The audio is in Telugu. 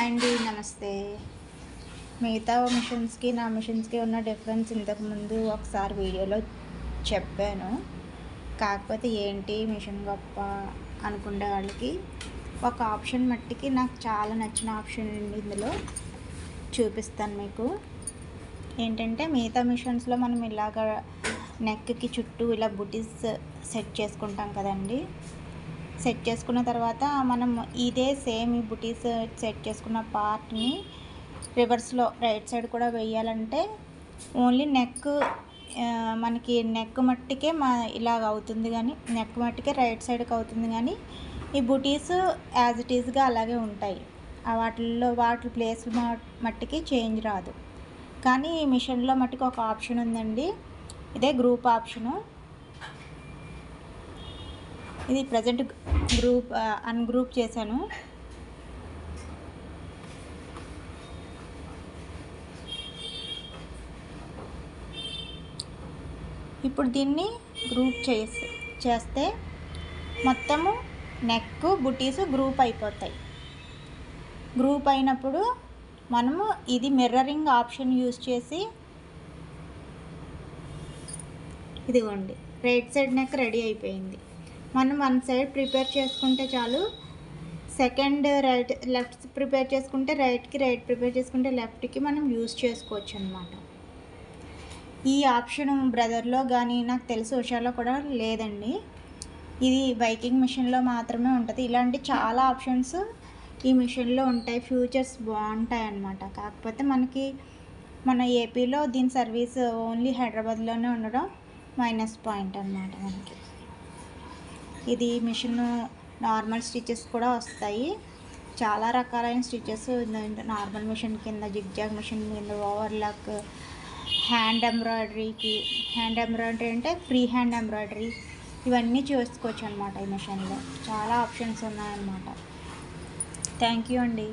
హాయ్ అండి, నమస్తే. మిగతా మిషన్స్కి నా మిషన్స్కి ఉన్న డిఫరెన్స్ ఇంతకుముందు ఒకసారి వీడియోలో చెప్పాను. కాకపోతే ఏంటి మిషన్ గొప్ప అనుకునే వాళ్ళకి ఒక ఆప్షన్ మట్టికి నాకు చాలా నచ్చిన ఆప్షన్ ఇందులో చూపిస్తాను మీకు. ఏంటంటే మిగతా మిషన్స్లో మనం ఇలాగ నెక్కి చుట్టూ ఇలా బుటీస్ సెట్ చేసుకుంటాం కదండి. సెట్ చేసుకున్న తర్వాత మనం ఇదే సేమ్ ఈ బుటీస్ సెట్ చేసుకున్న పార్ట్ని రివర్స్లో రైట్ సైడ్ కూడా వేయాలంటే ఓన్లీ నెక్ మనకి నెక్ మట్టికే ఇలాగ అవుతుంది, కానీ నెక్ మట్టికే రైట్ సైడ్కి అవుతుంది, కానీ ఈ బుటీస్ యాజ్ ఇట్ ఈజ్గా అలాగే ఉంటాయి. వాటి ప్లేస్ మట్టికి చేంజ్ రాదు. కానీ ఈ మిషన్లో మట్టికి ఒక ఆప్షన్ ఉందండి, ఇదే గ్రూప్ ఆప్షను. ఇది ప్రజెంట్ అన్గ్రూప్ చేశాను. ఇప్పుడు దీన్ని గ్రూప్ చేస్తే మొత్తము నెక్ బుటీస్ గ్రూప్ అయిపోతాయి. గ్రూప్ అయినప్పుడు మనము ఇది మిర్రరింగ్ ఆప్షన్ యూజ్ చేసి ఇదిగోండి రైట్ సైడ్ నెక్ రెడీ అయిపోయింది. మనం వన్ సైడ్ ప్రిపేర్ చేసుకుంటే చాలు. సెకండ్ లెఫ్ట్ ప్రిపేర్ చేసుకుంటే రైట్కి, రైట్ ప్రిపేర్ చేసుకుంటే లెఫ్ట్కి మనం యూజ్ చేసుకోవచ్చు అన్నమాట. ఈ ఆప్షన్ బ్రదర్లో కానీ నాకు తెలిసి ఉషాలో కూడా లేదండి. ఇది బైకింగ్ మిషన్లో మాత్రమే ఉంటుంది. ఇలాంటి చాలా ఆప్షన్స్ ఈ మిషన్లో ఉంటాయి. ఫ్యూచర్స్ బాగుంటాయి అన్నమాట. కాకపోతే మన ఏపీలో దీని సర్వీస్ ఓన్లీ హైదరాబాద్లోనే ఉండడం మైనస్ పాయింట్ అన్నమాట. మనకి ఇది మిషన్ నార్మల్ స్టిచెస్ కూడా వస్తాయి. చాలా రకాలైన స్టిచెస్ నార్మల్ మిషన్ కింద, జిగ్జాగ్ మిషన్ కింద, ఓవర్లాక్, హ్యాండ్ ఎంబ్రాయిడరీ అంటే ఫ్రీ హ్యాండ్ ఎంబ్రాయిడరీ, ఇవన్నీ చేసుకోవచ్చు అనమాట. ఈ మిషన్లో చాలా ఆప్షన్స్ ఉన్నాయన్నమాట. థ్యాంక్ యూ అండి.